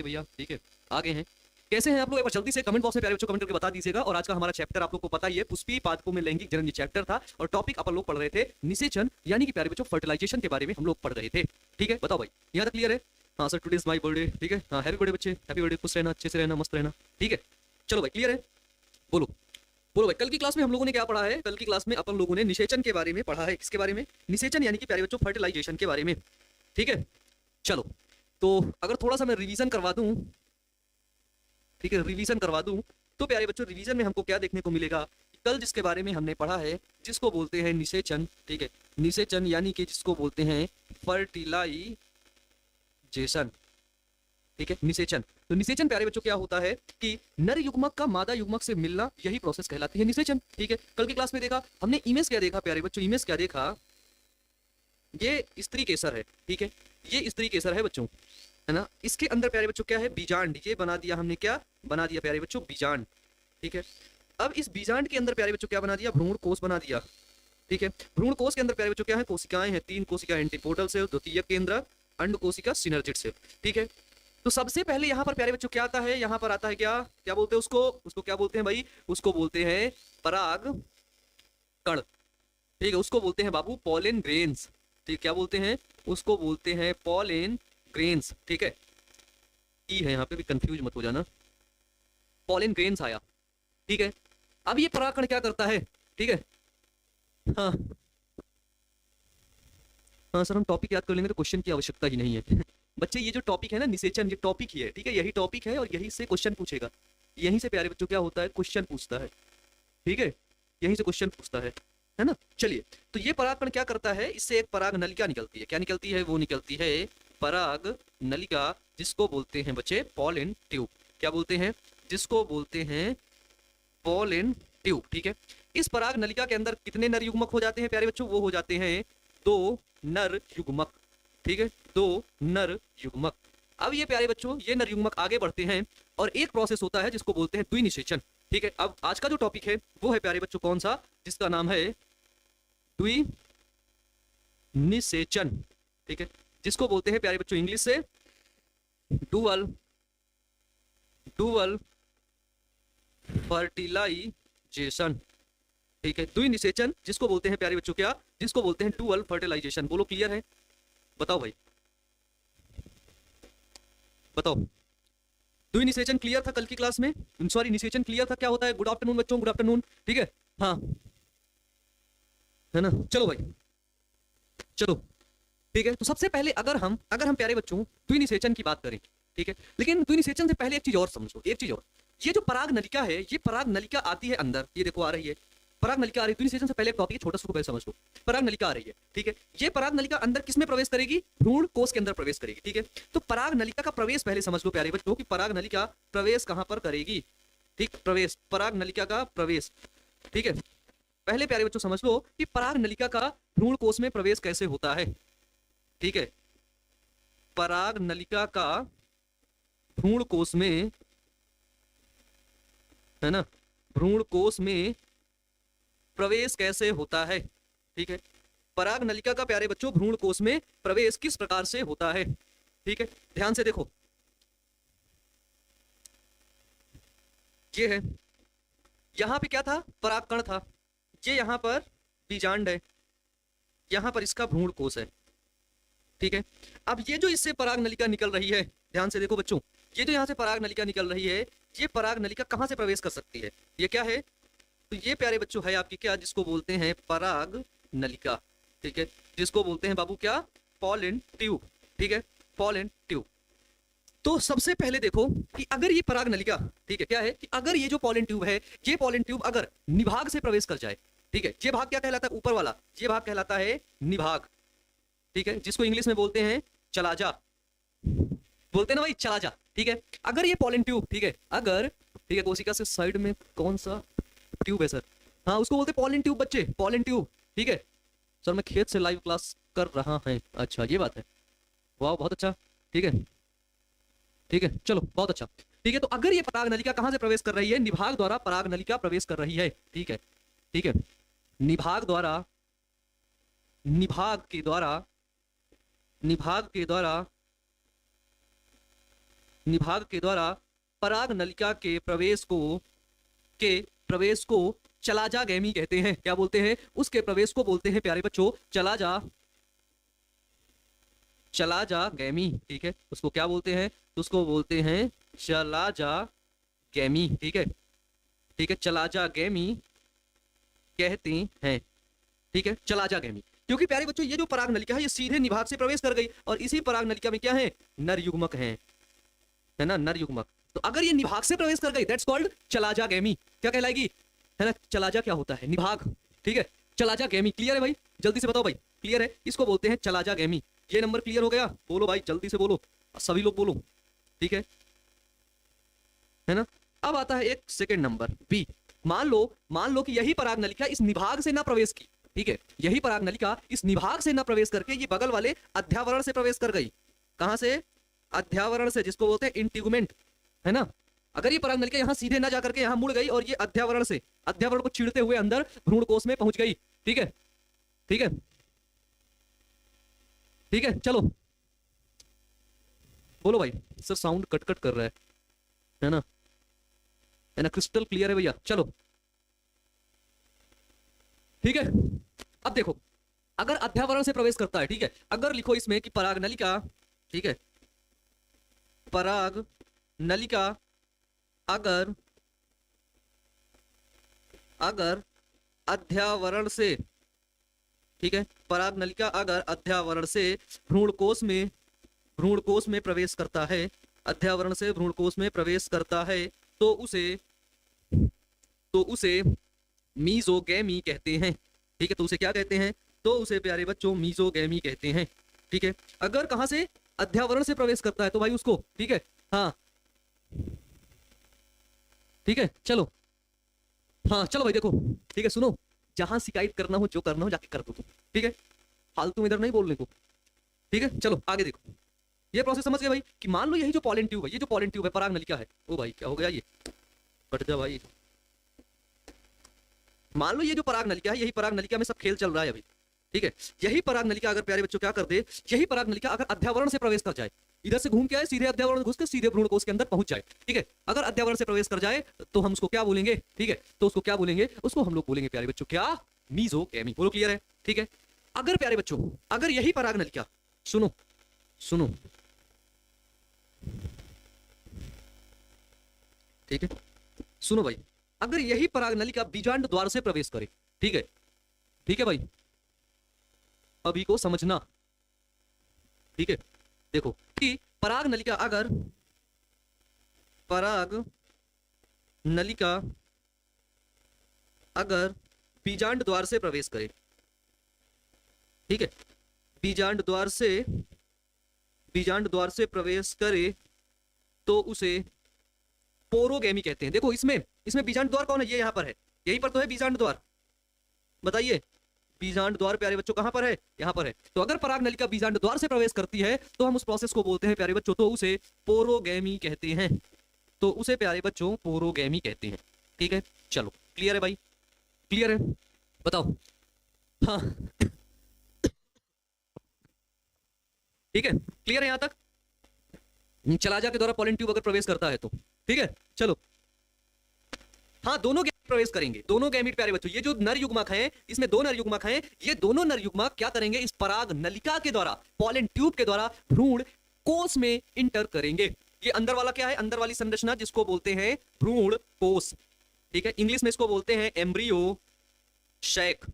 भैया ठीक है, आगे हैं। कैसे हैं आप लोग? एक बार जल्दी से कमेंट बॉक्स में प्यारे बच्चों कमेंट करके बता दीजिएगा। और आज का हमारा चैप्टर आप लोग को पता ही है, पुष्पी पादपों में लैंगिक जनन, ये चैप्टर था। और टॉपिक अपन लोग पढ़ रहे थे निषेचन, यानी कि प्यारे बच्चों फर्टिलाइजेशन के बारे में हम लोग पढ़ रहे थे। ठीक है, बताओ भाई, यहाँ तक क्लियर है? हाँ sir, today is my birthday. ठीक है, हाँ हैप्पी बर्थडे बच्चे, हैप्पी बर्थडे, खुश रहना, अच्छे से रहना, मस्त रहना। ठीक है, चलो भाई क्लियर है। बोलो बोलो भाई, कल की क्लास में हम लोगों ने क्या पढ़ा है? कल की क्लास में अपन लोगों ने निषेचन के बारे में पढ़ा है। किसके बारे में? निषेचन यानी कि प्यारे बच्चों फर्टिलाइजेशन के बारे में। ठीक है, चलो तो अगर थोड़ा सा मैं रिवीजन करवा दूं, ठीक है, रिवीजन करवा दूं तो प्यारे बच्चों रिवीजन में हमको क्या देखने को मिलेगा? कल जिसके बारे में हमने पढ़ा है, जिसको बोलते हैं निषेचन। ठीक है, निषेचन यानी कि जिसको बोलते हैं फर्टिलाइजेशन। ठीक है, निषेचन। तो निषेचन प्यारे बच्चों क्या होता है कि नर युग्मक का मादा युग्मक से मिलना, यही प्रोसेस कहलाती है निषेचन। ठीक है, कल की क्लास में देखा हमने, इमेज क्या देखा प्यारे बच्चों? इमेज क्या देखा? ये स्त्री केसर है। ठीक है, ये स्त्री केसर है बच्चों, है ना। इसके अंदर प्यारे बच्चों क्या है? बीजांड। ये बना दिया हमने, क्या बना दिया प्यारे बच्चों? बीजांड। ठीक है, अब इस बीजांड के अंदर प्यारे बच्चों क्या बना दिया? भ्रूण कोष बना दिया। ठीक है, भ्रूण कोष के अंदर प्यारे बच्चों क्या है? कोशिकाएं हैं, 3 कोशिका एंटीपोडल से, द्वितीयक केंद्र, अंड कोशिका सिनर्जिड से। ठीक है, तो सबसे पहले यहाँ पर प्यारे बच्चों क्या आता है? यहाँ पर आता है क्या, क्या बोलते हैं उसको? उसको क्या बोलते हैं भाई? उसको बोलते हैं पराग कण। ठीक है, उसको बोलते हैं बाबू पॉलन ग्रेन्स। ठीक, क्या बोलते हैं? उसको बोलते हैं पॉलन ग्रेन्स। ठीक है, ई है यहाँ पे, भी कंफ्यूज मत हो जाना। पॉलन ग्रेन्स आया। ठीक है, अब ये परागकण क्या करता है? ठीक है, हाँ हाँ सर, हम टॉपिक याद कर लेंगे तो क्वेश्चन की आवश्यकता ही नहीं है। बच्चे ये जो टॉपिक है ना निषेचन, ये टॉपिक ही है। ठीक है, यही टॉपिक है और यही से क्वेश्चन पूछेगा। यहीं से प्यारे बच्चों क्या होता है? क्वेश्चन पूछता है। ठीक है, यहीं से क्वेश्चन पूछता है ना। चलिए, तो ये परागकण क्या करता है? इससे एक पराग नलिका निकलती है। क्या निकलती है? वो निकलती है पराग नलिका, जिसको बोलते हैं बच्चे पॉलन ट्यूब। क्या बोलते हैं? जिसको बोलते हैं पॉलन ट्यूब। ठीक है, इस पराग नलिका के अंदर कितने नर युग्मक हो जाते हैं प्यारे बच्चों? वो हो जाते हैं 2 नर युग्मक। ठीक है, 2 नर युग्मक। अब ये प्यारे बच्चों, ये नर युग्मक आगे बढ़ते हैं और एक प्रोसेस होता है जिसको बोलते हैं द्विनिषेचन। ठीक है, अब आज का जो टॉपिक है वो है प्यारे बच्चों कौन सा? जिसका नाम है द्विनिषेचन। ठीक है, जिसको बोलते हैं प्यारे बच्चों इंग्लिश से डुअल डुअल फर्टिलाइजेशन। ठीक है, द्विनिषेचन जिसको बोलते हैं प्यारे बच्चों क्या? जिसको बोलते हैं डुअल फर्टिलाइजेशन। बोलो क्लियर है? बताओ भाई, बताओ। द्विनिषेचन क्लियर था कल की क्लास में? सॉरी, निषेचन क्लियर था? क्या होता है? गुड आफ्टरनून बच्चों, गुड आफ्टरनून। ठीक है, हाँ है ना। चलो भाई, चलो ठीक है। तो सबसे पहले अगर हम प्यारे बच्चों द्विनिषेचन की बात करें, ठीक है, लेकिन द्विनिषेचन से पहले एक चीज और समझो, एक चीज और। ये जो पराग नलिका है, ये पराग नलिका आती है अंदर, ये देखो आ रही है पराग नलिका आ रही है। द्विनिषेचन से पहले एक टॉपिक छोटा सा पहले समझ लो। पराग नलिका आ रही है, ठीक है, ये पराग नलिका अंदर किस में प्रवेश करेगी? भ्रूण कोष के अंदर प्रवेश करेगी। ठीक है, तो पराग नलिका का प्रवेश पहले समझ लो प्यारे बच्चों कि पराग नलिका प्रवेश कहां पर करेगी। ठीक, प्रवेश, पराग नलिका का प्रवेश। ठीक है, पहले प्यारे बच्चों समझ लो कि पराग नलिका का भ्रूण कोष में प्रवेश कैसे होता है। ठीक है, पराग नलिका का भ्रूण कोष में, है ना, भ्रूण कोष में प्रवेश कैसे होता है। ठीक है, पराग नलिका का प्यारे बच्चों भ्रूण कोष में प्रवेश किस प्रकार से होता है। ठीक है, ध्यान से देखो, ये है, यहां पे क्या था? परागकण था। ये यहां पर बीजांड है, यहां पर इसका भ्रूण कोष है। ठीक है, अब ये जो इससे पराग नलिका निकल रही है, ध्यान से देखो बच्चों, ये जो यहां से पराग नलिका निकल रही है, ये पराग नलिका कहां से प्रवेश कर सकती है? ये क्या है? तो ये प्यारे बच्चों है आपकी क्या, जिसको बोलते हैं पराग नलिका। ठीक है, जिसको बोलते हैं बाबू क्या? Pollen tube. ठीक है, पॉलन ट्यूब। तो सबसे पहले देखो कि अगर ये पराग नलिका, ठीक है, क्या है कि अगर ये जो पॉलन ट्यूब है, ये पॉलन ट्यूब अगर निभाग से प्रवेश कर जाए, ठीक है, ये भाग क्या कहलाता है? ऊपर वाला, ये भाग कहलाता है निभाग। ठीक है, जिसको इंग्लिश में बोलते हैं चला जा, बोलते हैं ना भाई, चला जा। ठीक है, अगर ये पॉलन ट्यूब, ठीक है, अगर, ठीक है, कोशिका से साइड में कौन सा ट्यूब है सर? हाँ, उसको बोलते हैं पॉलन ट्यूब बच्चे, पॉलन ट्यूब। ठीक है सर, मैं खेत से लाइव क्लास कर रहा है। अच्छा, ये बात है, वाह बहुत अच्छा। ठीक है, ठीक है, चलो बहुत अच्छा। ठीक है, तो अगर ये पराग नलिका कहां से प्रवेश कर रही है? निभाग द्वारा पराग नलिका प्रवेश कर रही है। ठीक है, ठीक है, निभाग द्वारा, निभाग के द्वारा, निभाग के द्वारा निभाग के द्वारा पराग नलिका के प्रवेश को चलाजागैमी कहते हैं। क्या बोलते हैं? उसके प्रवेश को बोलते हैं प्यारे बच्चों चलाजागैमी। ठीक है, उसको क्या बोलते हैं? उसको बोलते हैं चलाजागैमी। ठीक है, ठीक है, चलाजागैमी कहते हैं। ठीक है, चलाजागैमी। क्योंकि प्यारे बच्चों ये जो पराग नलिका है ये सीधे निभाग से प्रवेश कर गई और इसी पराग नलिका में क्या है? नर युग्मक है ना, नर युग्मक। तो अगर ये निभाग से प्रवेश कर गई दैट्स कॉल्ड चलाजागैमी। क्या कहलाएगी? है ना, चलाजा क्या होता है? निभाग। ठीक है, चलाजागैमी। क्लियर है भाई? जल्दी से बताओ भाई, क्लियर है? इसको बोलते हैं चलाजागैमी। ये नंबर क्लियर हो गया? बोलो भाई, जल्दी से बोलो, सभी लोग बोलो। ठीक है ना। अब आता है एक सेकंड नंबर बी। मान लो कि यही पराग नलिका इस निभाग से ना प्रवेश की। ठीक है, यही पराग नलिका इस निभाग से ना प्रवेश करके ये बगल वाले अध्यावरण से प्रवेश कर गई। कहां से? अध्यावरण से, जिसको बोलते हैं इंटीगुमेंट, है ना। अगर ये पराग नलिका यहां सीधे ना जाकर के यहां मुड़ गई और ये अध्यावरण को छीड़ते हुए अंदर भ्रूणकोश में पहुंच गई। ठीक है, ठीक है, ठीक है, चलो बोलो भाई। सर साउंड कट कट कर रहा है ना, है ना, क्रिस्टल क्लियर है भैया? चलो ठीक है। अब देखो, अगर अध्यावरण से प्रवेश करता है, ठीक है, अगर लिखो इसमें कि पराग नलिका, ठीक है, पराग नलिका अगर अध्यावरण से, ठीक है, पराग नलिका अगर अध्यावरण से भ्रूणकोश में प्रवेश करता है, अध्यावरण से भ्रूणकोश में प्रवेश करता है, तो उसे मीजोगैमी कहते हैं। ठीक है, तो उसे क्या कहते हैं? तो उसे प्यारे बच्चों मीजोगैमी कहते हैं। ठीक है, अगर कहां से? अध्यावरण से प्रवेश करता है तो भाई उसको, ठीक है, हाँ, ठीक है, चलो, हाँ चलो भाई देखो, ठीक है, सुनो, जहां शिकायत करना हो, जो करना हो जाके कर दो तुम। ठीक है, फालतू में इधर नहीं बोलने को। ठीक है, चलो आगे देखो। ये प्रोसेस समझ गए भाई कि मान लो यही जो पॉलन ट्यूब है, ये जो पॉलन ट्यूब है पराग नलिका है, ओ भाई क्या हो गया? ये कट जा भाई। मान लो ये जो पराग नलिका है, यही पराग नलिका में सब खेल चल रहा है अभी। ठीक है, यही पराग नलिका अगर प्यारे बच्चों क्या कर दे, यही पराग नलिका अगर अध्यावरण से प्रवेश कर जाए, इधर से घूम के आए, सीधे अध्यावरण घुस के सीधे भ्रूणकोश के अंदर पहुंच जाए। ठीक है, अगर अध्यावरण से प्रवेश कर जाए तो हम उसको क्या बोलेंगे? ठीक है, तो उसको क्या बोलेंगे? उसको हम लोग बोलेंगे प्यारे बच्चों क्या? मीजोगैमी। बोलो क्लियर है? ठीक है, अगर प्यारे बच्चों, अगर यही पराग नलिका, सुनो सुनो, ठीक है, सुनो भाई, अगर यही पराग नलिका बीजांड द्वार से प्रवेश करे, ठीक है, ठीक है भाई, अभी को समझना। ठीक है, देखो कि पराग नलिका अगर बीजांड द्वार से प्रवेश करे, ठीक है, बीजांड द्वार से प्रवेश करे तो उसे पोरोगैमी कहते हैं। देखो इसमें बीजांड द्वार कौन है? ये यहां पर है, यहीं पर तो है बीजांड द्वार। बताइए, बीजांड द्वार प्यारे बच्चों कहां पर है? यहां पर है। तो अगर पराग नलिका बीजांड द्वार से प्रवेश करती है तो हम उस प्रोसेस को बोलते हैं प्यारे बच्चों, तो उसे पोरोगैमी कहते हैं। तो उसे प्यारे बच्चों पोरोगैमी कहते हैं। ठीक है, चलो क्लियर है भाई? क्लियर है? बताओ। हाँ ठीक है, क्लियर है यहां तक? चलाजा के द्वारा पॉलन ट्यूब अगर प्रवेश करता है तो ठीक है, चलो। हाँ, दोनों गैमीट प्रवेश करेंगे, दोनों गैमीट प्यारे बच्चों। ये जो नर युग्मक हैं, इसमें दो नर युग्मक हैं, ये दोनों नर युग्मक क्या करेंगे? इस पराग नलिका के द्वारा, पॉलन ट्यूब के द्वारा भ्रूण कोश में इंटर करेंगे। ये अंदर वाला क्या है? अंदर वाली संरचना जिसको बोलते हैं भ्रूण कोश। ठीक है, इंग्लिश में इसको बोलते हैं एम्ब्रियो शैक।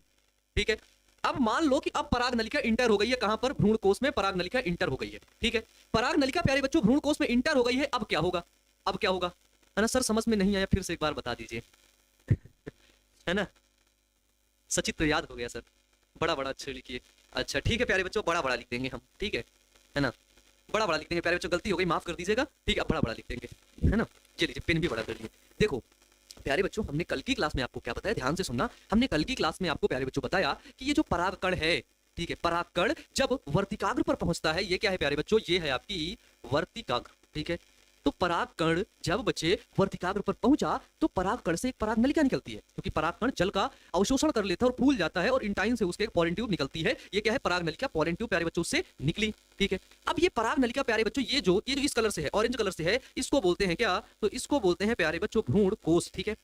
ठीक है, अब मान लो कि अब पराग नलिका इंटर हो गई है, कहां पर? भ्रूण कोश में पराग नलिका इंटर हो गई है। ठीक है, पराग नलिका प्यारे बच्चों भ्रूण कोश में इंटर हो गई है। अब क्या होगा? अब क्या होगा? है ना सर, समझ में नहीं आया, फिर से एक बार बता दीजिए। है ना, सचित तो याद हो गया सर, बड़ा बड़ा अच्छे लिखिए। अच्छा ठीक है प्यारे बच्चों, बड़ा बड़ा लिख देंगे हम। ठीक है ना, बड़ा बड़ा लिख देंगे प्यारे बच्चों, गलती हो गई माफ कर दीजिएगा। ठीक है, अब बड़ा बड़ा लिख देंगे, है ना। ये लीजिए पेन भी बड़ा कर लिए। देखो प्यारे बच्चों, हमने कल की क्लास में आपको क्या बताया? ध्यान से सुनना। हमने कल की क्लास में आपको प्यारे बच्चों बताया कि ये जो परागकण है, ठीक है, परागकण जब वर्तिकाग्र पर पहुंचता है, ये क्या है प्यारे बच्चों? ये है आपकी वर्तिकाग्र। ठीक है, तो परागकण जब बच्चे वर्तिकाग्र पर पहुंचा तो परागकण से एक पराग नलिका निकलती है, क्योंकि परागकण जल का अवशोषण कर लेता है और फूल जाता है और इंटाइन से उसके एक पॉलन ट्यूब निकलती है। ये क्या है? पराग नलिका, पॉलन ट्यूब प्यारे बच्चों से निकली। ठीक है। अब ये पराग नलिका प्यारे बच्चों, ये जो इस कलर से है, ऑरेंज कलर से है, इसको बोलते हैं क्या, तो इसको बोलते हैं प्यारे बच्चों भ्रूण कोष। ठीक है।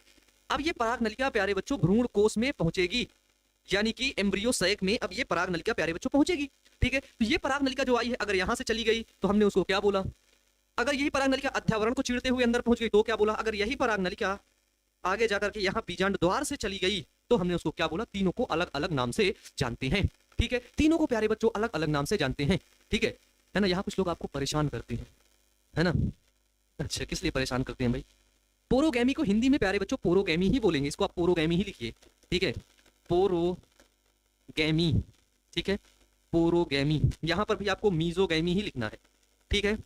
अब ये पराग नलिका प्यारे बच्चों भ्रूण कोष में पहुंचेगी, यानी कि एम्ब्रियो सैक में अब ये पराग नलिका प्यारे बच्चों पहुंचेगी। ठीक है। तो ये पराग नलिका जो आई है, अगर यहां से चली गई तो हमने उसको क्या बोला, अगर यही पराग नलिका अध्यावरण को चीरते हुए अंदर पहुंच गई तो क्या बोला, अगर यही पराग नलिका आगे जाकर के यहाँ बीजांड द्वार से चली गई तो हमने उसको क्या बोला, तीनों को अलग अलग नाम से जानते हैं। ठीक है। तीनों को प्यारे बच्चों अलग अलग नाम से जानते हैं। ठीक है ना। यहाँ कुछ लोग आपको परेशान करते हैं, है ना। अच्छा, किस लिए परेशान करते हैं भाई? पोरोगैमी को हिंदी में प्यारे बच्चों पोरोगैमी ही बोलेंगे, इसको आप पोरोगैमी ही लिखिए। ठीक है। पोरोगैमी। ठीक है। पोरोगैमी। यहां पर भी आपको मीजोगैमी ही लिखना है। ठीक है।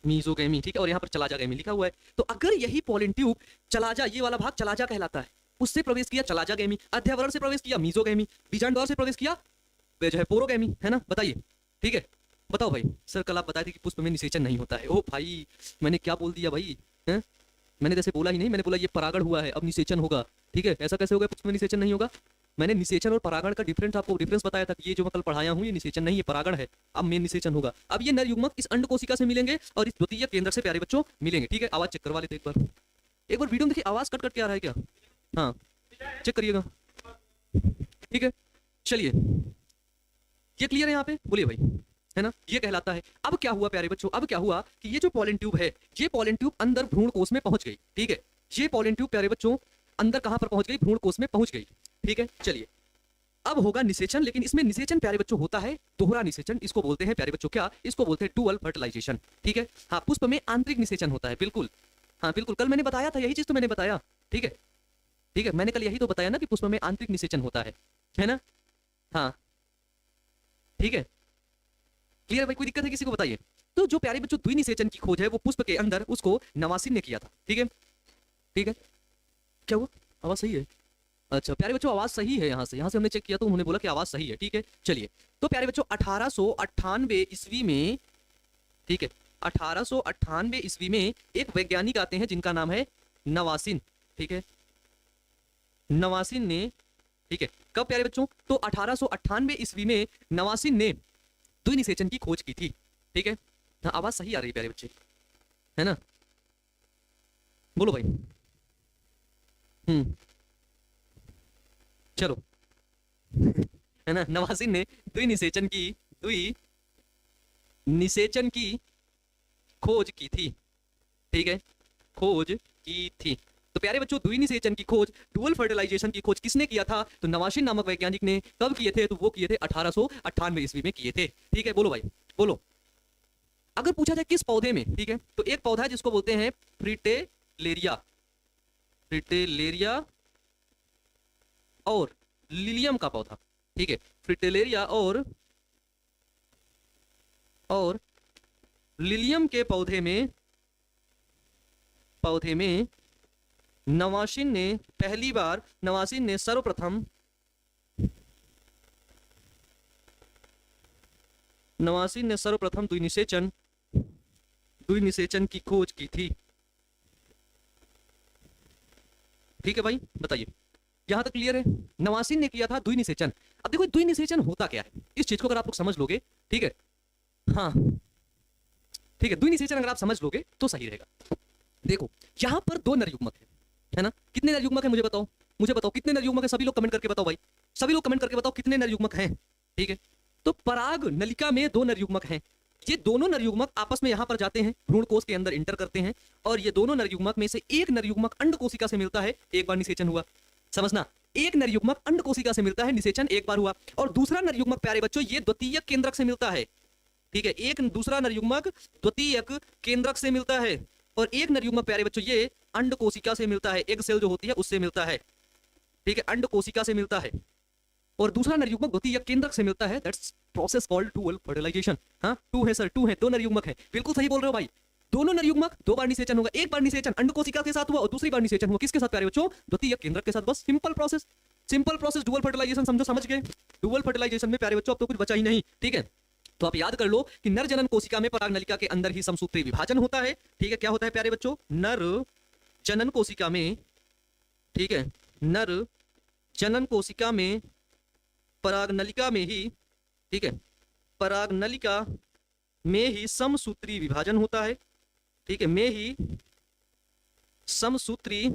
मीजोगैमी। ठीक है। और यहाँ पर चलाजागैमी लिखा हुआ है। तो अगर यही पॉलन ट्यूब चलाजा, ये वाला भाग चलाजा कहलाता है, उससे प्रवेश किया चलाजागैमी, अध्यावरण से प्रवेश किया मीजोगैमी, बीजांड द्वार से प्रवेश किया जो है पोरोगैमी, है ना। बताइए। ठीक है। बताओ भाई। सर कल आप बताए थे कि पुष्प में निषेचन नहीं होता है। ओ भाई, मैंने क्या बोल दिया भाई, है? मैंने जैसे बोला ही नहीं, मैंने बोला ये परागण हुआ है, अब निषेचन होगा। ठीक है। ऐसा कैसे होगा पुष्प में निषेचन नहीं होगा? मैंने निषेचन और परागण का डिफरेंस आपको डिफरेंस बताया था कि ये जो मैं कल पढ़ाया हूँ ये निषेचन नहीं, ये परागण है। अब मेन निषेचन होगा। अब ये नर युग्मक इस अंड कोशिका से मिलेंगे और इस द्वितीय केंद्र से प्यारे बच्चों मिलेंगे। ठीक है। आवाज चेक करवा लेते एक बार वीडियो में देखिए, आवाज कट कट के आ रहा है क्या? हाँ, चेक करिएगा। ठीक है। चलिए, ये क्लियर है यहाँ पे? बोलिए भाई, है ना। ये कहलाता है। अब क्या हुआ प्यारे बच्चों, अब क्या हुआ कि ये जो पॉलन ट्यूब है, ये पॉलन ट्यूब अंदर भ्रूण कोष में पहुंच गई। ठीक है। ये पॉलन ट्यूब प्यारे बच्चों अंदर कहां पर पहुंच गई, भ्रूण कोष में पहुंच गई। ठीक है। चलिए, अब होगा निषेचन, लेकिन इसमें निषेचन प्यारे बच्चों होता है दोहरा निषेचन। इसको बोलते हैं प्यारे बच्चों क्या, इसको बोलते हैं डुअल फर्टिलाइजेशन। ठीक है। हाँ, पुष्प में आंतरिक निषेचन होता है, बिल्कुल। हाँ बिल्कुल, कल मैंने बताया था, यही चीज तो मैंने बताया। ठीक है। ठीक है, मैंने कल यही तो बताया ना कि पुष्प में आंतरिक निषेचन होता है ना। हाँ ठीक है, क्लियर भाई? कोई दिक्कत है किसी को? बताइए। तो जो प्यारे बच्चों द्विनिषेचन की खोज है वो पुष्प के अंदर उसको नवासिन ने किया था। ठीक है। ठीक है। क्या हुआ? आवाज सही है? अच्छा प्यारे बच्चों, आवाज सही है। यहाँ से हमने चेक किया तो उन्होंने बोला कि आवाज सही है। ठीक है। चलिए, तो प्यारे बच्चों 1898 ईस्वी में, ठीक है, 1898 ईस्वी में एक वैज्ञानिक आते हैं जिनका नाम है नवासिन। ठीक है। नवासिन ने, ठीक है, कब प्यारे बच्चों? तो 1898 ईस्वी में नवासिन ने द्विनिषेचन की खोज की थी। ठीक है। हाँ, आवाज सही आ रही है प्यारे बच्चे, है ना। बोलो भाई। चलो है ना। नवासिन ने द्विनिषेचन की खोज की थी। ठीक है, खोज की थी। तो प्यारे बच्चों द्विनिषेचन की खोज, डुअल फर्टिलाइजेशन की खोज किसने किया था? तो नवासिन नामक वैज्ञानिक ने। कब किए थे? तो वो किए थे 1898 ईस्वी में किए थे। ठीक है। बोलो भाई, बोलो। अगर पूछा जाए किस पौधे में, ठीक है, तो एक पौधा है जिसको बोलते हैं फ्रिटेलेरिया, फ्रिटेलेरिया और लिलियम का पौधा। ठीक है, फ्रिटेलेरिया और लिलियम के पौधे में नवासिन ने सर्वप्रथम द्विनिषेचन की खोज की थी। ठीक है भाई, बताइए यहां तक क्लियर है? नवासिन ने किया था द्विनिषेचन। अब देखो द्विनिषेचन होता क्या है, इस चीज को अगर आप लोग समझ लोगे, ठीक है, हाँ ठीक है, द्विनिषेचन अगर आप समझ लोगे तो सही रहेगा। देखो यहां पर दो नर युग्मक है ना। कितने नर युग्मक है मुझे बताओ, कितने नर युग्मक है? सभी लोग कमेंट करके बताओ भाई, सभी लोग कमेंट करके बताओ कितने नर युग्मक हैं। ठीक है, तो पराग नलिका में दो नर युग्मक हैं। ये दोनों नर युग्मक आपस में यहां पर जाते हैं, भ्रूण कोश के अंदर इंटर करते हैं, और ये दोनों नर युग्मक में से एक नर युग्मक अंड कोशिका से मिलता है, एक बार निषेचन हुआ। समझना, एक नर युग्मक अंड कोशिका से मिलता है, निषेचन एक बार हुआ, और दूसरा नर युग्मक प्यारे बच्चों ये द्वितीयक केंद्रक से मिलता है। ठीक है, एक दूसरा नर युग्मक द्वितीयक केंद्रक से मिलता है, और एक नर युग्मक प्यारे बच्चों ये अंड कोशिका से मिलता है, एग सेल जो होती है उससे मिलता है। ठीक है, अंड कोशिका से मिलता है, और दूसरा नर युग्मक द्वितीयक केंद्रक से मिलता है। That's process called dual fertilisation. हाँ, टू है सर, टू है, दो नर युग्मक है, बिल्कुल सही बोल रहे हो भाई। दोनों नर युग्मक दो बार निषेचन होगा, एक बार निषेचन अंड कोशिका के साथ हुआ और दूसरी बार निषेचन हुआ किसके साथ प्यारे बच्चों? द्वितीयक केंद्रक के साथ। बस सिंपल प्रोसेस डुअल फर्टिलाइजेशन। समझ गए? डुअल फर्टिलाइजेशन में प्यारे बच्चों अब तो कुछ बचा ही नहीं। ठीक है, तो आप याद कर लो कि नर जनन कोशिका में पराग नलिका के अंदर ही समसूत्री विभाजन होता है। ठीक है, क्या होता है प्यारे बच्चों? नर जनन कोशिका में, ठीक है, नर जनन कोशिका में पराग नलिका में ही, ठीक है, परागनलिका में ही समसूत्री विभाजन होता है। ठीक है, में ही समसूत्री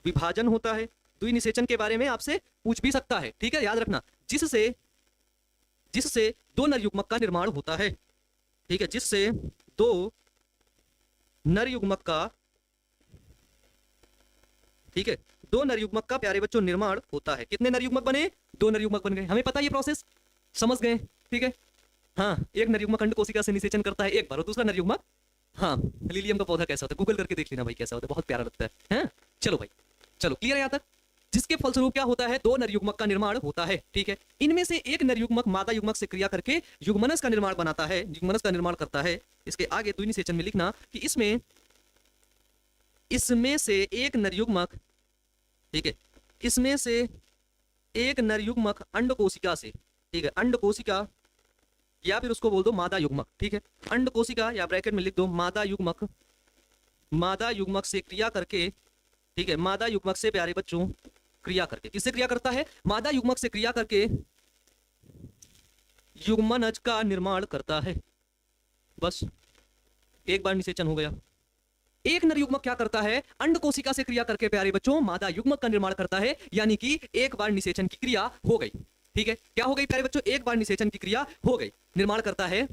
विभाजन होता है। द्विनिषेचन के बारे में आपसे पूछ भी सकता है। ठीक है, याद रखना, जिससे जिससे दो नर युग्मक का निर्माण होता है। ठीक है, जिससे दो नर युग्मक का, ठीक है, दो नर युग्मक का प्यारे बच्चों निर्माण होता है। कितने नर युग्मक बने? दो नर युग्मक बन गए। हमें पता है ये प्रोसेस, समझ गए? ठीक है, हाँ, एक नर युग्मक अंड कोशिका से निषेचन करता है एक बार, और दूसरा नर युग्मक, हाँ, लिलियम का पौधा कैसा होता है गूगल करके देख लेना भाई, कैसा होता है, बहुत प्यारा लगता है। हैं? चलो भाई, चलो क्लियर है यहाँ तक? जिसके फलस्वरूप क्या होता है? दो नर युग्मक का निर्माण होता है। ठीक है, इनमें से एक नर युग्मक मादा युग्मक से क्रिया करके युग्मनस का निर्माण बनाता है, युग्मनस का निर्माण करता है। इसके आगे द्विनिषेचन में लिखना कि इसमें से एक नर युग्मक, ठीक है, इसमें से एक नर युग्मक अंड कोशिका से, ठीक है, अंड कोशिका या फिर उसको बोल दो मादा युग्मक। ठीक है, अंड कोशिका या ब्रैकेट में लिख दो मादा युग्मक, मादा युग्मक से क्रिया करके, ठीक है, मादा युग्मक से प्यारे बच्चों क्रिया करके, किससे क्रिया करता है? मादा युग्मक से क्रिया करके युग्मनज का निर्माण करता है। बस एक बार निषेचन हो गया। एक नर युग्मक क्या करता है? अंड कोशिका से क्रिया करके प्यारे बच्चों मादा युग्मक का निर्माण करता है, यानी कि एक बार निषेचन की क्रिया हो गई। ठीक है, क्या हो गई प्यारे बच्चों? एक बार निषेचन की क्रिया हो गई, निर्माण करता है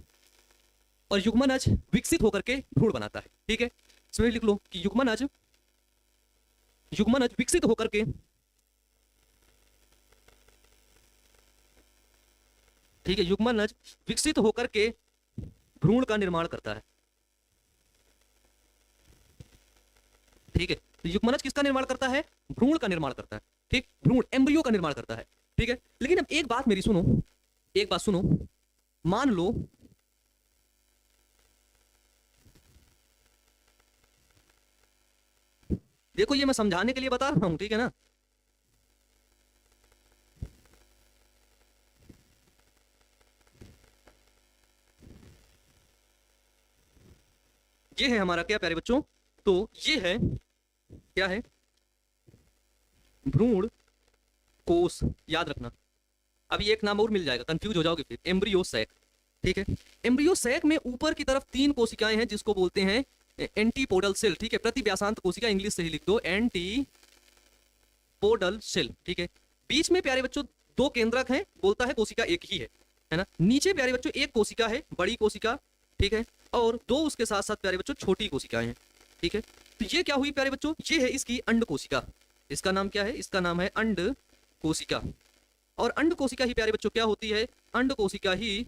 और युग्मनज विकसित होकर के भ्रूण बनाता है। ठीक है, इसमें लिख लो कि युग्मनज विकसित होकर के, ठीक है, युग्मनज विकसित होकर के भ्रूण का निर्माण करता है। ठीक है, तो युग्मनज किसका निर्माण करता है? भ्रूण का निर्माण करता है। ठीक, भ्रूण एम्ब्रियो का निर्माण करता है। ठीक है, लेकिन अब एक बात मेरी सुनो, एक बात सुनो, मान लो देखो ये मैं समझाने के लिए बता रहा हूं, ठीक है ना? ये है हमारा क्या प्यारे बच्चों? तो ये है, क्या है? भ्रूण कोष। याद रखना, अभी एक नाम और मिल जाएगा, कंफ्यूज हो जाओगे फिर, एम्ब्रियो सैक। ठीक है, एम्ब्रियो सैक में ऊपर की तरफ 3 कोशिकाएं हैं जिसको बोलते हैं एंटीपोडल सेल। ठीक है, प्रतिव्यासांत कोशिका, इंग्लिश से ही लिख दो एंटीपोडल सेल। ठीक है, बीच में प्यारे बच्चों 2 केंद्रक हैं, बोलता है कोशिका एक ही है ना? नीचे प्यारे बच्चों एक कोशिका है, बड़ी कोशिका, ठीक है, और 2 उसके साथ साथ प्यारे बच्चों छोटी कोशिकाएं हैं। ठीक है, तो ये क्या हुई प्यारे बच्चों? ये है इसकी अंड कोशिका। इसका नाम क्या है? इसका नाम है अंड कोशिका। और अंड कोशिका ही प्यारे बच्चों क्या होती है? अंड कोशिका ही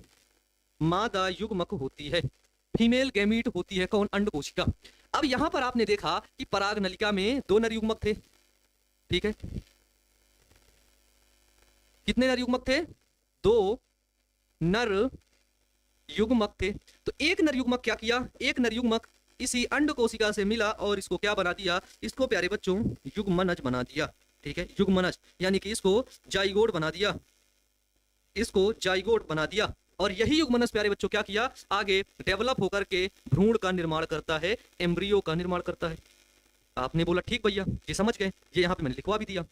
मादा युग्मक होती है, फीमेल गैमीट होती है। कौन? अंड कोशिका। अब यहां पर आपने देखा कि पराग नलिका में 2 नर युग्मक थे। ठीक है, कितने नर युग्मक थे? 2 नर युग्मक थे। तो एक नर युग्मक क्या किया? एक नर युग्मक इसी अंड कोशिका से मिला और इसको क्या बना दिया? इसको प्यारे बच्चों युग्मनज बना दिया। ठीक है, युग्मनज यानी कि इसको जाइगोट बना दिया, इसको जाइगोट बना दिया। और यही युग्मनज प्यारे बच्चों क्या किया? आगे डेवलप होकर के भ्रूण का निर्माण करता है, एम्ब्रियो का निर्माण करता है। आपने बोला ठीक भैया, ये समझ गए, ये यहाँ पे मैंने लिखवा भी दिया,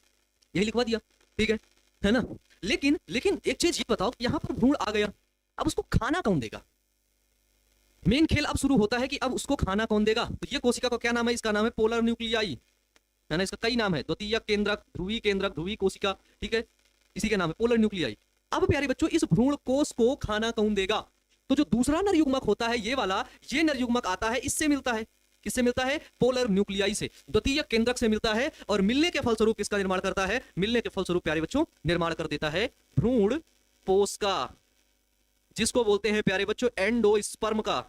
यही लिखवा दिया। ठीक है ना? लेकिन एक चीज ये बताओ, यहाँ पर भ्रूण आ गया, अब उसको खाना कौन देगा? मेन खेल अब शुरू होता है कि अब उसको खाना कौन देगा। तो ये कोशिका का क्या नाम है? इसका नाम है पोलर न्यूक्लियाई, है ना? इसका कई नाम है, द्वितीयक केंद्रक, ध्रुवी कोशिका। ठीक है, इसी के नाम है पोलर न्यूक्लियाई। अब प्यारे बच्चों इस भ्रूण कोष को खाना कौन देगा? तो जो दूसरा नर युग्मक होता है, ये वाला, ये नर युग्मक आता है, इससे मिलता है। किससे मिलता है? पोलर न्यूक्लियाई से, द्वितीयक केंद्रक से मिलता है। और मिलने के फलस्वरूप किसका निर्माण करता है? मिलने के फलस्वरूप प्यारे बच्चों निर्माण कर देता है भ्रूण पोष का, जिसको बोलते हैं प्यारे बच्चों एंडोस्पर्म का।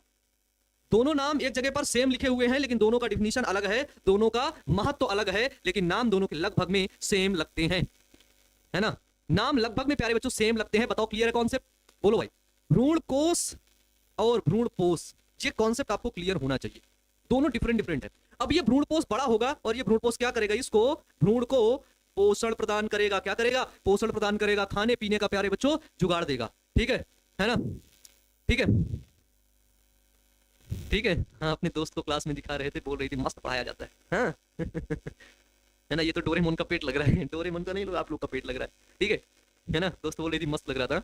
दोनों नाम एक जगह पर सेम लिखे हुए हैं, लेकिन दोनों का डिफिनीशन अलग है, दोनों का महत्व तो अलग है, लेकिन नाम दोनों के लगभग में सेम लगते हैं, है ना? नाम लगभग में प्यारे बच्चों सेम लगते हैं। बताओ क्लियर है कॉन्सेप्ट? बोलो भाई। भ्रूण कोष और भ्रूण पोष, ये कॉन्सेप्ट आपको क्लियर होना चाहिए। दोनों डिफरेंट है। अब ये भ्रूण पोष बड़ा होगा और ये भ्रूण पोष क्या करेगा? इसको, भ्रूण को पोषण प्रदान करेगा। क्या करेगा? पोषण प्रदान करेगा, खाने पीने का प्यारे बच्चों जुगाड़ देगा। ठीक है ना? ठीक है, ठीक है। हाँ, अपने दोस्त को क्लास में दिखा रहे थे, बोल रही थी मस्त पढ़ाया जाता है। हाँ है ना? ये तो डोरेमोन का पेट लग रहा है, डोरेमोन का नहीं, आप लोग का पेट लग रहा है। ठीक है ना? दोस्त बोल रही थी मस्त लग रहा था।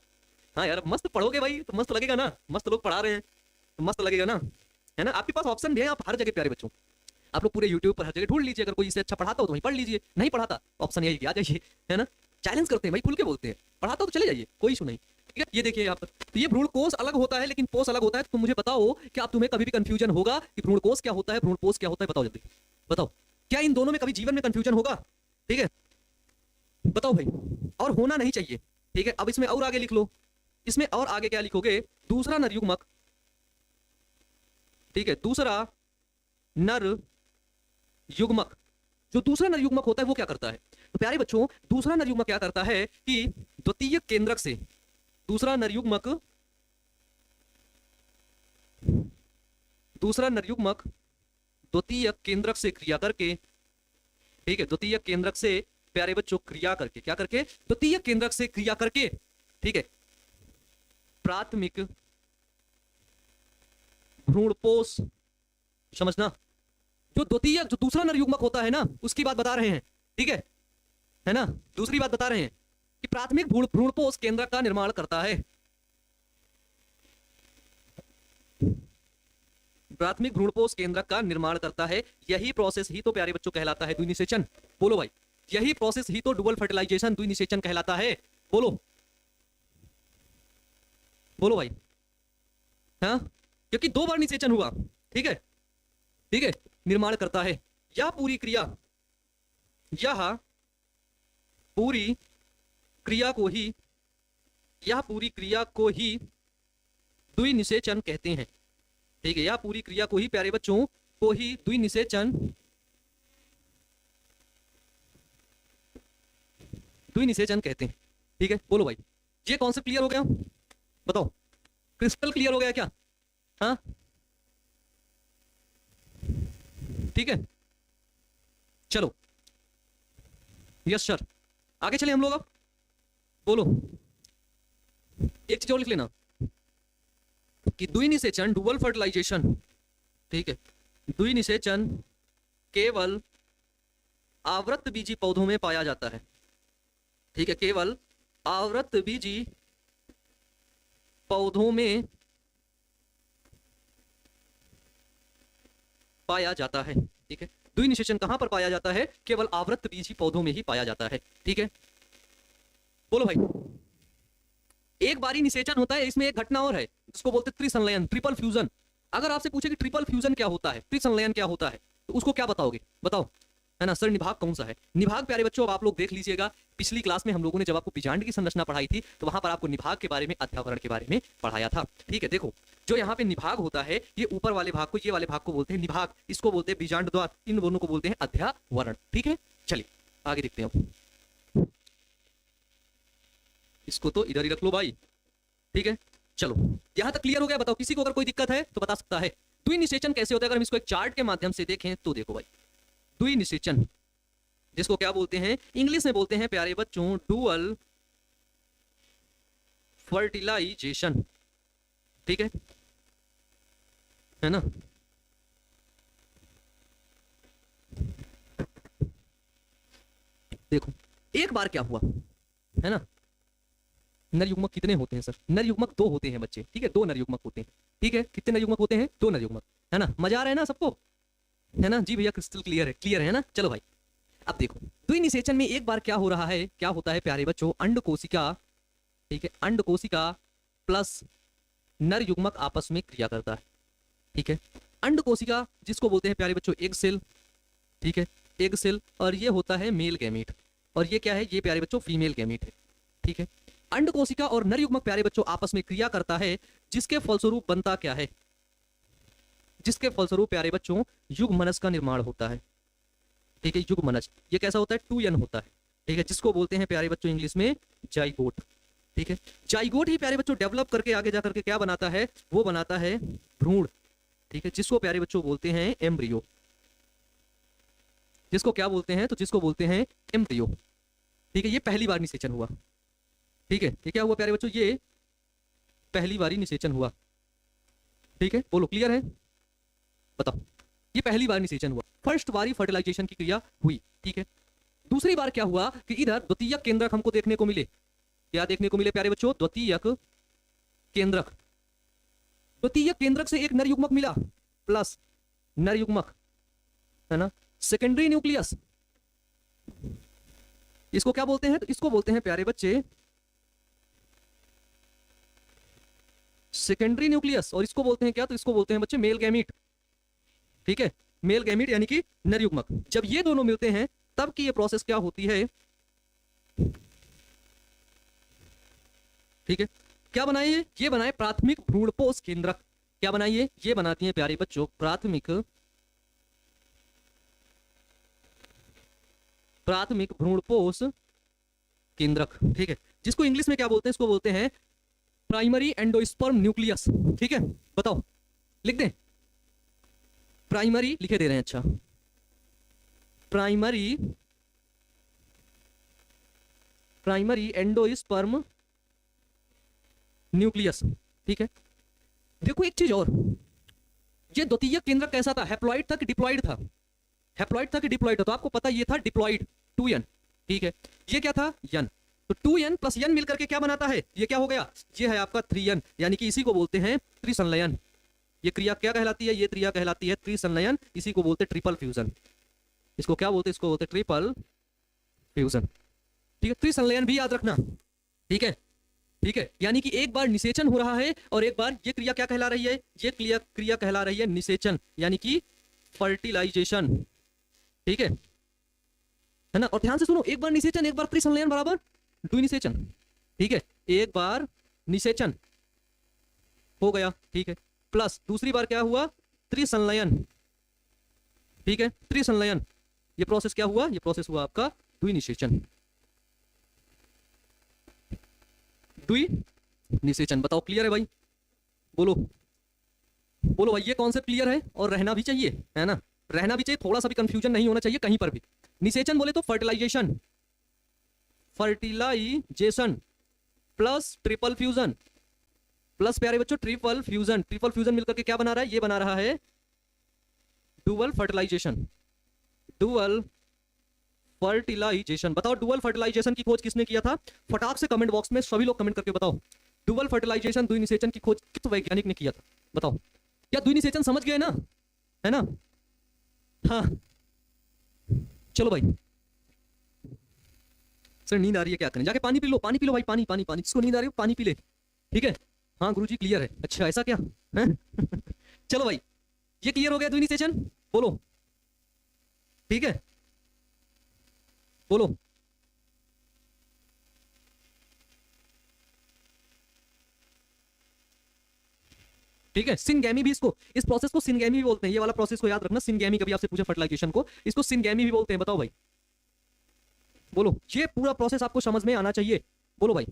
हाँ यार, मस्त पढ़ोगे भाई तो मस्त लगेगा ना, मस्त लोग पढ़ा रहे हैं तो मस्त लगेगा ना, है ना। आपके पास ऑप्शन भी है, आप हर जगह प्यारे बच्चों, आप लोग पूरे यूट्यूब पर हर जगह ढूंढ लीजिए, अगर कोई इससे अच्छा पढ़ाता हो तो वहीं पढ़ लीजिए, नहीं पढ़ाता ऑप्शन यही कि आ जाइए, है ना। चैलेंज करते हैं भाई, खुल के बोलते हैं, पढ़ाता हो तो चले जाइए, कोई इशू नहीं। ठीक है, ये देखिए यहाँ पर, तो ये भ्रूणकोश अलग होता है लेकिन पोष अलग होता है। तो तुम मुझे बताओ कि आप तुम्हें कभी भी कंफ्यूजन होगा कि भ्रूणकोश क्या होता है, भ्रूणपोष क्या होता है, बताओ जल्दी बताओ, क्या इन दोनों में कभी जीवन में कंफ्यूजन होगा? ठीक है, बताओ भाई, और होना नहीं चाहिए। ठीक है, अब इसमें और आगे लिख लो, इसमें और आगे क्या लिखोगे, दूसरा नर युग्मक, ठीक है, दूसरा नर युग्मक, जो दूसरा नर युग्मक होता है वो क्या करता है? तो प्यारे बच्चों, दूसरा नर युग्मक क्या करता है कि द्वितीयक केंद्रक से, दूसरा नर युग्मक, दूसरा नर युग्मक द्वितीयक केंद्रक से क्रिया करके, ठीक है, द्वितीयक केंद्रक से प्यारे बच्चों क्रिया करके, क्या करके, द्वितीयक केंद्रक से क्रिया करके, ठीक है, प्राथमिक भ्रूणपोष, समझना, जो द्वितीयक, जो दूसरा नर युग्मक होता है ना, उसकी बात बता रहे हैं, ठीक है ना, दूसरी बात बता रहे हैं कि प्राथमिक भ्रूणपोष केंद्रक का निर्माण करता है, प्राथमिक भ्रूणपोष केंद्रक का निर्माण करता है। यही प्रोसेस ही तो प्यारे बच्चों कहलाता है द्विनिषेचन। बोलो भाई, यही प्रोसेस ही तो डुअल फर्टिलाइजेशन द्विनिषेचन कहलाता है। बोलो बोलो भाई, हाँ, क्योंकि 2 बार निषेचन हुआ, ठीक है, ठीक है, निर्माण करता है। यह पूरी क्रिया, यह पूरी क्रिया को ही, यह पूरी क्रिया को ही द्विनिषेचन कहते हैं। ठीक है, यह पूरी क्रिया को ही प्यारे बच्चों को ही द्विनिषेचन, द्विनिषेचन कहते हैं। ठीक है, बोलो भाई, ये कॉन्सेप्ट क्लियर हो गया? बताओ, क्रिस्टल क्लियर हो गया क्या? हाँ, ठीक है, चलो, यस सर, आगे चले हम लोग। अब बोलो, एक चीज और लिख लेना कि द्विनिषेचन, डुअल फर्टिलाइजेशन, ठीक है, द्विनिषेचन केवल आवृत बीजी पौधों में पाया जाता है। ठीक है, केवल आवृत बीजी पौधों में पाया जाता है। ठीक है, द्विनिषेचन कहां पर पाया जाता है? केवल आवृत बीजी पौधों में ही पाया जाता है। ठीक है, बोलो भाई, एक बारी निषेचन होता है, इसमें एक घटना और है जिसको बोलते हैं त्रिसंलयन, ट्रिपल फ्यूजन। अगर आपसे पूछे कि ट्रिपल फ्यूजन क्या होता है, त्रिसंलयन क्या होता है, तो उसको क्या बताओगे? बताओ, है ना सर, निभाग कौन सा है? निभाग प्यारे बच्चों, अब आप लोग देख लीजिएगा, पिछली क्लास में हम लोगों ने जब आपको बीजांड की संरचना पढ़ाई थी तो वहां पर आपको निभाग के बारे में, अध्यावरण के बारे में पढ़ाया था। ठीक है, देखो, जो यहाँ पे निभाग होता है, ये ऊपर वाले भाग को, ये वाले भाग को बोलते हैं निभाग, इसको बोलते हैं बीजांड द्वार, इन दोनों को बोलते हैं अध्यावरण। ठीक है, चलिए आगे देखते हैं। इसको तो इधर ही रख लो भाई। ठीक है, चलो, यहां तक क्लियर हो गया? बताओ, किसी को अगर कोई दिक्कत है तो बता सकता है। द्विनिषेचन कैसे होता है? अगर हम इसको एक चार्ट के माध्यम से देखें तो देखो भाई, द्विनिषेचन जिसको क्या बोलते हैं, इंग्लिश में बोलते हैं प्यारे बच्चों डुअल फर्टिलाइजेशन। ठीक है ना। देखो, एक बार क्या हुआ, है ना, नर युग्मक कितने होते हैं सर? नर युग्मक 2 होते हैं बच्चे। ठीक है, 2 नर युग्मक होते हैं। ठीक है, कितने नर युग्मक होते हैं? 2 नर युग्मक, है ना। मजा आ रहा है ना सबको? है ना जी भैया, क्रिस्टल क्लियर है, क्लियर है ना। चलो भाई, अब देखो, द्विनिषेचन में एक बार क्या हो रहा है, क्या होता है प्यारे बच्चों, अंड कोशिका, ठीक है, अंड कोशिका प्लस नर युग्मक आपस में क्रिया करता है। ठीक है, अंड कोशिका जिसको बोलते हैं प्यारे बच्चों एग सेल, ठीक है, एग सेल, और ये होता है मेल गैमीट, और ये क्या है, ये प्यारे बच्चों फीमेल गैमीट है। ठीक है, अंड कोशिका और नर युग्मक प्यारे बच्चों आपस में क्रिया करता है, जिसके फलस्वरूप बनता क्या है, जिसके फलस्वरूप प्यारे बच्चों युग्मनज का निर्माण होता है। ठीक है, युग्मनज ये कैसा होता है? 2n होता है। ठीक है, जिसको बोलते हैं प्यारे बच्चों इंग्लिश में जाइगोट। ठीक है, जाइगोट ही प्यारे बच्चों डेवलप करके आगे जाकर के क्या बनाता है, वो बनाता है भ्रूण। ठीक है, जिसको प्यारे बच्चों बोलते हैं एम्ब्रियो। जिसको क्या बोलते हैं? तो जिसको बोलते हैं एम्ब्रियो। ठीक है, ये पहली बार निषेचन हुआ। ठीक है, ये क्या हुआ प्यारे बच्चों? ये पहली बारी निषेचन हुआ। ठीक है, बोलो, क्लियर है? बताओ, ये पहली बार निषेचन हुआ, फर्स्ट बारी फर्टिलाइजेशन की क्रिया हुई। ठीक है, दूसरी बार क्या हुआ कि इधर द्वितीयक केंद्रक हमको देखने को मिले। क्या देखने को मिले प्यारे बच्चों? द्वितीयक केंद्रक, द्वितीयक केंद्रक से एक नर युग्मक मिला प्लस नर युग्मक, है ना। सेकेंडरी न्यूक्लियस, इसको क्या बोलते हैं? तो इसको बोलते हैं प्यारे बच्चे सेकेंडरी न्यूक्लियस, और इसको बोलते हैं क्या? तो इसको बोलते हैं बच्चे मेल गैमीट, ठीक है। मेल गैमीट यानी कि नर युग्मक। जब ये दोनों मिलते हैं तब की ये प्रोसेस क्या होती है, ठीक है। क्या बनाइए? ये बनाए प्राथमिक भ्रूणपोष केंद्रक। क्या बनाइए? ये बनाती हैं प्यारे बच्चों प्राथमिक भ्रूणपोष केंद्रक, ठीक है। जिसको इंग्लिश में क्या बोलते हैं? इसको बोलते हैं प्राइमरी एंडोस्पर्म न्यूक्लियस, ठीक है। बताओ, लिख दें? प्राइमरी लिखे दे रहे हैं, अच्छा। प्राइमरी एंडोस्पर्म न्यूक्लियस, ठीक है। देखो एक चीज और, ये द्वितीयक केंद्रक कैसा था? हैप्लॉइड था कि डिप्लॉइड था? हैप्लॉइड था कि डिप्लॉइड था? तो आपको पता ये था डिप्लॉइड, 2n, ठीक है। ये क्या था? n। तो 2n प्लस n मिलकर के क्या बनाता है? ये क्या हो गया? ये है आपका 3n, यानी कि इसी को बोलते हैं त्रिसंलयन। ये क्रिया क्या कहलाती है? ये क्रिया कहलाती है त्रिसंलयन। इसी को बोलते ट्रिपल फ्यूजन। इसको क्या बोलते हैं? इसको बोलते ट्रिपल फ्यूजन, ठीक है। त्रिसंलयन भी याद रखना, ठीक है, ठीक है। यानी कि एक बार निषेचन हो रहा है और एक बार ये क्रिया क्या कहला रही है? ये क्रिया कहला रही है निषेचन, यानी कि फर्टिलाइजेशन, ठीक है ना। और ध्यान से सुनो, एक बार निषेचन एक बार त्रिसंलयन बराबर द्विनिषेचन, ठीक है। एक बार निषेचन हो गया, ठीक है, प्लस दूसरी बार क्या हुआ? त्रिसंलयन, ठीक है, त्रिसंलयन। ये प्रोसेस क्या हुआ? ये प्रोसेस हुआ आपका द्विनिषेचन, द्विनिषेचन। बताओ क्लियर है भाई? बोलो बोलो भाई, ये कॉन्सेप्ट क्लियर है? और रहना भी चाहिए, है ना, रहना भी चाहिए, थोड़ा सा भी कंफ्यूजन नहीं होना चाहिए कहीं पर भी। निषेचन बोले तो fertilisation, fertilisation plus triple fusion, plus प्यारे बच्चों ट्रिपल फ्यूजन। ट्रिपल फ्यूजन मिलकर के क्या बना रहा है? ये बना रहा है डुअल फर्टिलाइजेशन, डुअल फर्टिलाइजेशन। बताओ डुअल फर्टिलाइजेशन की खोज किसने किया था? फटाक से कमेंट बॉक्स में सभी लोग कमेंट करके बताओ, डुअल फर्टिलाइजेशन द्विनिषेचन की खोज किस वैज्ञानिक ने किया था? बताओ। क्या द्विनिषेचन समझ गए ना? है ना? हाँ चलो भाई, सर नींद आ रही है, क्या करें? जाके पानी पी लो, पानी पी लो भाई, पानी पानी पानी। जिसको नींद आ रही है पानी पी ले, ठीक है। हाँ गुरुजी क्लियर है, अच्छा ऐसा क्या है? चलो भाई, ये क्लियर हो गया द्विनिषेचन? बोलो, ठीक है, बोलो। ठीक है, सिनगैमी भी इसको, इस प्रोसेस को सिनगैमी भी बोलते हैं। ये वाला प्रोसेस को याद रखना, सिनगैमी। कभी आपसे पूछे फर्टिलाइजेशन को, इसको सिनगैमी भी बोलते हैं। बताओ भाई, बोलो। ये पूरा प्रोसेस आपको समझ में आना चाहिए, बोलो भाई,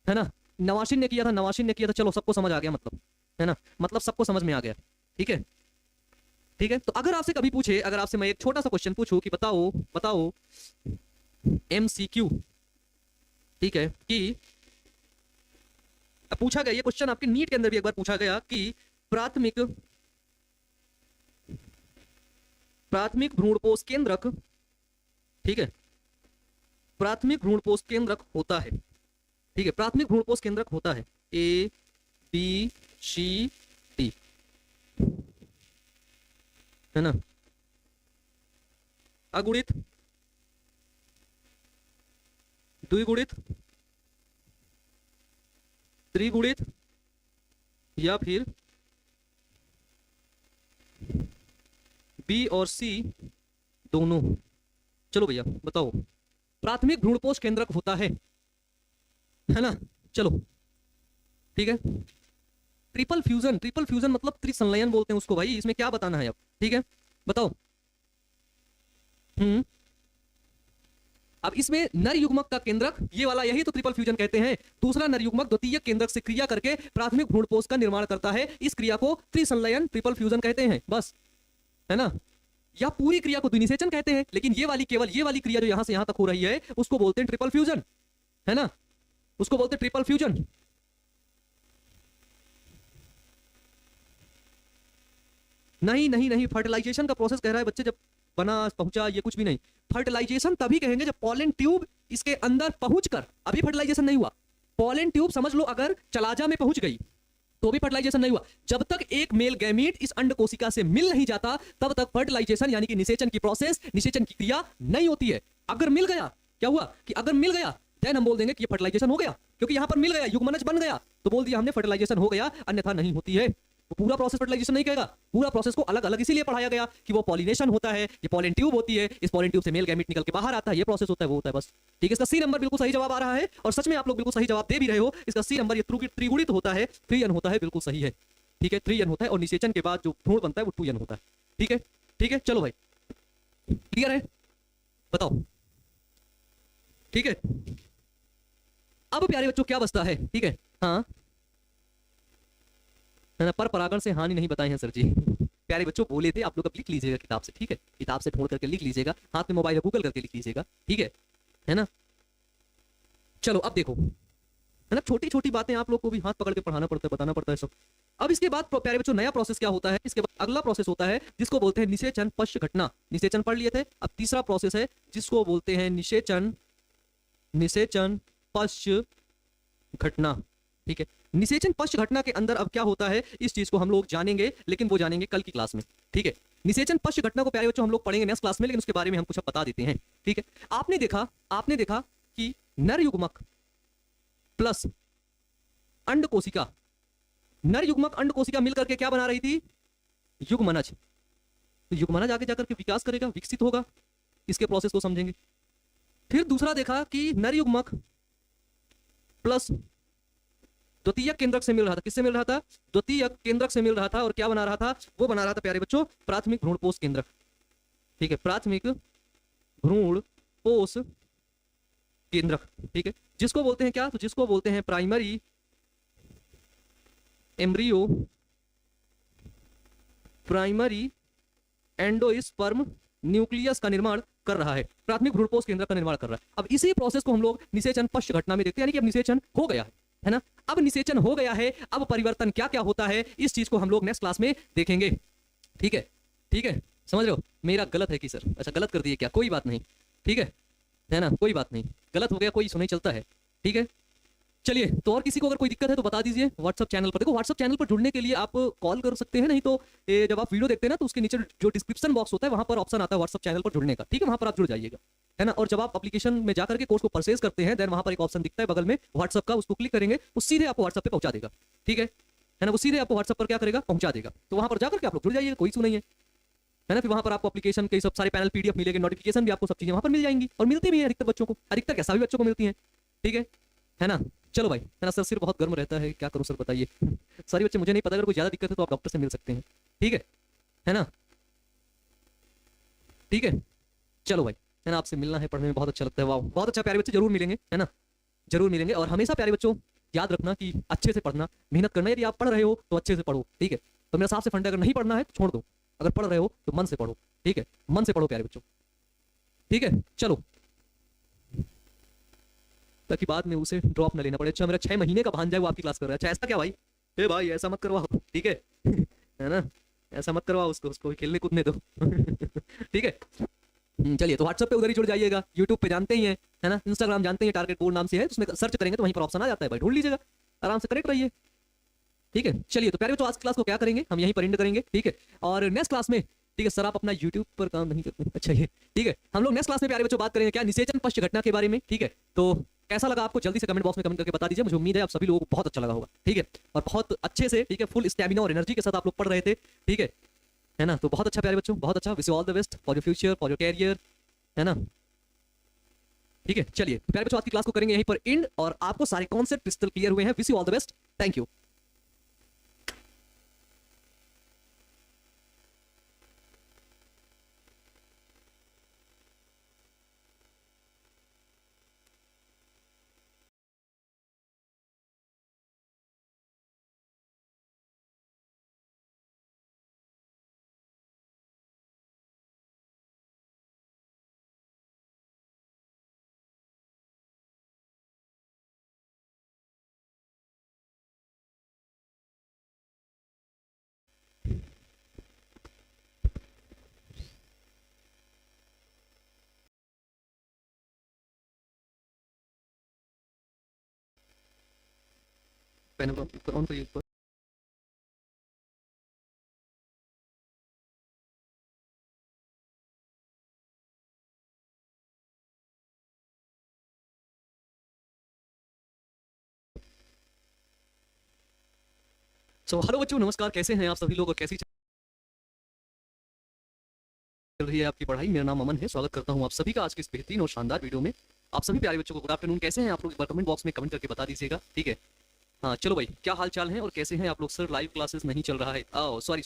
है ना। नवाशिन ने किया था, नवाशिन ने किया था, चलो सबको समझ आ गया, मतलब, है ना, मतलब सबको समझ में आ गया, ठीक है, ठीक है। तो अगर आपसे कभी पूछे, अगर आपसे मैं एक छोटा सा क्वेश्चन पूछूं कि बताओ बताओ MCQ, ठीक है, कि पूछा गया ये क्वेश्चन आपके नीट के अंदर भी एक बार पूछा गया कि प्राथमिक भ्रूणपोष केंद्रक, ठीक है, प्राथमिक भ्रूणपोष केंद्रक होता है, ठीक है, प्राथमिक भ्रूणपोष केंद्रक होता है ABCD, है ना। अगुणित, द्विगुणित, त्रिगुणित या फिर B और C दोनों। चलो भैया बताओ, प्राथमिक भ्रूणपोष केंद्रक होता है ना। चलो ठीक है। ट्रिपल फ्यूजन, ट्रिपल फ्यूजन मतलब त्रिसंलयन बोलते हैं उसको भाई, इसमें क्या बताना है अब, ठीक है, बताओ। अब इसमें नर युग्मक का केंद्रक ये वाला, यही तो ट्रिपल फ्यूजन कहते हैं। दूसरा नर युग्मक द्वितीयक केंद्रक से क्रिया करके प्राथमिक भ्रूणपोष का निर्माण करता है। इस क्रिया को त्रिसंलयन, ट्रिपल फ्यूजन कहते हैं, बस, है ना। या पूरी क्रिया को द्विनिषेचन कहते हैं, लेकिन ये वाली, केवल ये वाली क्रिया जो यहां से यहां तक हो रही है उसको बोलते हैं ट्रिपल फ्यूजन, है ना, उसको बोलते हैं ट्रिपल फ्यूजन। नहीं नहीं नहीं, फर्टिलाइजेशन का प्रोसेस कह रहा है बच्चे, जब बना पहुंचा, ये कुछ भी नहीं। फर्टिलाइजेशन तभी कहेंगे जब पॉलन ट्यूब इसके अंदर पहुंचकर, अभी फर्टिलाइजेशन नहीं हुआ, पॉलन ट्यूब समझ लो अगर चलाजा में पहुंच गई तो भी फर्टिलाइजेशन नहीं हुआ। जब तक एक मेल गैमीट इस अंड कोशिका से मिल नहीं जाता तब तक फर्टिलाइजेशन यानी कि निषेचन की प्रोसेस, निषेचन की क्रिया नहीं होती है। अगर मिल गया, क्या हुआ कि अगर मिल गया देन हम बोल देंगे कि ये फर्टिलाइजेशन हो गया, क्योंकि यहां पर मिल गया, युग्मनज बन गया, तो बोल दिया हमने फर्टिलाइजेशन हो गया, अन्यथा नहीं होती है। वो पूरा प्रोसेस फर्टिलाइजेशन नहीं कहेगा, पूरा प्रोसेस को अलग अलग इसीलिए पढ़ाया गया कि वो पॉलिनेशन होता है, ये पॉलन ट्यूब होती है, इस पॉलन ट्यूब से मेल गैमीट निकल के बाहर आता है, ये प्रोसेस होता है, वो होता है बस। ठीक है, इसका सी नंबर बिल्कुल सही जवाब आ रहा है और सच में आप लोग बिल्कुल सही जवाब दे भी रहे हो। इसका सी नंबर ये त्रिगुणित होता है, 3n होता है, बिल्कुल सही है। ठीक है, 3n होता है और निषेचन के बाद जो भ्रूण बनता है वो 2n होता है। ठीक है, ठीक है, चलो भाई क्लियर है, बताओ। ठीक है, अब प्यारे बच्चों क्या बचता है? ठीक है, हाँ है ना, पर परागण से हानि नहीं बताए हैं सर जी। प्यारे बच्चों बोले थे आप लोग, अब लिख लीजिएगा किताब से। ठीक है, किताब से ढूंढ करके लिख लीजिएगा, हाथ में मोबाइल गूगल करके लिख लीजिएगा। ठीक है ना। चलो अब देखो, है ना, छोटी छोटी बातें आप लोग को भी हाथ पकड़ के पढ़ाना पड़ता है, बताना पड़ता है सब। अब इसके बाद प्यारे बच्चों नया प्रोसेस क्या होता है? इसके बाद अगला प्रोसेस होता है जिसको बोलते हैं निषेचन पश्च घटना। निषेचन पढ़ लिए थे, अब तीसरा प्रोसेस है जिसको बोलते हैं निषेचन पश्च घटना। ठीक है, निषेचन पश्च घटना के अंदर अब क्या होता है इस चीज को हम लोग जानेंगे, लेकिन वो जानेंगे कल की क्लास में। ठीक है, निषेचन पश्च घटना को प्यारे बच्चों हम लोग पढ़ेंगे नेक्स्ट क्लास में, लेकिन उसके बारे में हम कुछ बता देते हैं। ठीक है, आपने देखा कि नर युग्मक प्लस अंड कोशिका, नर युग्मक अंड कोशिका मिलकर के क्या बना रही थी? युग्मनज। तो युग्मनज आगे जाकर के विकास करेगा, विकसित होगा, इसके प्रोसेस को समझेंगे। फिर दूसरा देखा कि नर युग्मक प्लस द्वितीयक केंद्रक से मिल रहा था। किससे मिल रहा था? द्वितीयक केंद्रक से मिल रहा था, और क्या बना रहा था? वो बना रहा था प्यारे बच्चों प्राथमिक भ्रूणपोष केंद्रक। ठीक है, प्राथमिक भ्रूणपोष केंद्रक। ठीक है, जिसको बोलते हैं क्या? तो जिसको बोलते हैं primary embryo, primary endosperm nucleus का निर्माण कर रहा है, प्राथमिक भ्रूणपोष केंद्र का निर्माण कर रहा है। अब इसी प्रोसेस को हम लोग निषेचन पश्च घटना में देखते हैं, यानी कि अब निषेचन हो गया है ना। अब निषेचन हो गया है, अब परिवर्तन क्या क्या होता है इस चीज को हम लोग नेक्स्ट क्लास में देखेंगे। ठीक है, ठीक है, समझ रहे हो? मेरा गलत है कि सर? अच्छा गलत कर दिए क्या? कोई बात नहीं, ठीक है ना, कोई बात नहीं, गलत हो गया, कोई इशू नहीं, चलता है। ठीक है, चलिए, तो और किसी को अगर कोई दिक्कत है तो बता दीजिए व्हाट्सअप चैनल पर। देखो व्हाट्सअप चैनल पर जुड़ने के लिए आप कॉल कर सकते हैं, नहीं तो जब आप वीडियो देखते हैं ना तो उसके नीचे जो डिस्क्रिप्शन बॉक्स होता है वहां पर ऑप्शन आता है व्हाट्सअप चैनल पर जुड़ने का। ठीक है, वहां पर आप जुड़ जाइएगा, है ना। और जब आप एप्लीकेशन में जाकर के कोर्स को परचेज करते हैं देन वहां पर एक ऑप्शन दिखता है बगल में व्हाट्सअप का, उसको क्लिक करेंगे वो सीधे आपको व्हाट्सअप पे पहुंचा देगा। ठीक है ना, वो सीधे आपको व्हाट्सअप पर क्या करेगा? पहुंचा देगा। तो वहां पर जाकर के आप लोग जुड़ जाइए, कोई इशू नहीं है ना। फिर वहां पर आपको एप्लीकेशन के सब सारे पैनल पीडीएफ मिलेंगे, नोटिफिकेशन भी आपको सब चीजें वहां पर मिल जाएंगी, और मिलती भी है अधिकतर बच्चों को, अधिकतर क्या सभी बच्चों को मिलती है। ठीक है ना। चलो भाई, है ना, सर सिर बहुत गर्म रहता है, क्या करूं सर बताइए। सारी बच्चे मुझे नहीं पता, अगर कोई ज्यादा दिक्कत है तो आप डॉक्टर से मिल सकते हैं। ठीक है ना, ठीक है। चलो भाई, है ना, आपसे मिलना है, पढ़ने में बहुत अच्छा लगता है। वाह, बहुत अच्छा, प्यारे बच्चे जरूर मिलेंगे, है ना, जरूर मिलेंगे। और हमेशा प्यारे बच्चों याद रखना कि अच्छे से पढ़ना, मेहनत करना। यदि आप पढ़ रहे हो तो अच्छे से पढ़ो। ठीक है, तो मेरा साफ से फंडा, अगर नहीं पढ़ना है तो छोड़ दो, अगर पढ़ रहे हो तो मन से पढ़ो। ठीक है, मन से पढ़ो प्यारे बच्चों। ठीक है, चलो, ताकि बाद में उसे ड्रॉप ना लेना पड़े। अच्छा, मेरा 6 महीने का भांजा है वो आपकी क्लास कर रहा है। अच्छा ऐसा क्या भाई? ए भाई ऐसा मत करवाओ, ठीक है। है ना, ऐसा मत करवाओ, उसको भी खेलने कूदने दो। ठीक है। चलिए, तो व्हाट्सएप पे उधर ही जुड़ जाइएगा, यूट्यूब पे जानते ही है ना, इंस्टाग्राम जानते ही टारगेट बोर्ड नाम से है, तो उसमें सर्च करेंगे तो वहीं पर ऑप्शन आ जाता है भाई, ढूंढ लीजिएगा, आराम से कनेक्ट रहिए। ठीक है, चलिए, तो प्यारे बच्चों आज क्लास को क्या करेंगे, हम यहीं पर एंड करेंगे। ठीक है, और नेक्स्ट क्लास में, ठीक है सर आप अपना यूट्यूब पर काम नहीं करते, अच्छा ये ठीक है, हम लोग नेक्स्ट क्लास में प्यारे बच्चों बात करेंगे क्या? निषेचन पश्च घटना के बारे में। ठीक है, तो कैसा लगा आपको जल्दी से कमेंट बॉक्स में कमेंट करके बता दीजिए, मुझे उम्मीद है आप सभी लोगों को बहुत अच्छा लगा होगा। ठीक है, और बहुत अच्छे से, ठीक है, फुल स्टैमिना और एनर्जी के साथ आप लोग पढ़ रहे थे। ठीक है ना, तो बहुत अच्छा प्यारे बच्चों, बहुत अच्छा। Wish you all the best for your future, for your career, है ना। ठीक है, चलिए, तो प्यारे बच्चों आज की क्लास को करेंगे यहीं पर एंड, और आपको सारे कॉन्सेप्ट क्रिस्टल क्लियर हुए हैं। Wish you all the best, thank you. Panel को ऑन करिए ऊपर। सो हेलो बच्चों, नमस्कार। कैसे हैं आप सभी लोग और कैसी चल रही है आपकी पढ़ाई? मेरा नाम अमन है। स्वागत करता हूं आप सभी का आज के इस बेहतरीन और शानदार वीडियो में। आप सभी प्यारे बच्चों को गुड आफ्टरनून। कैसे हैं आप लोग? कमेंट बॉक्स में कमेंट करके बता दीजिएगा, ठीक है? हाँ चलो भाई, क्या हाल चाल है और कैसे हैं आप लोग? सर लाइव क्लासेस नहीं चल रहा है। Oh sorry.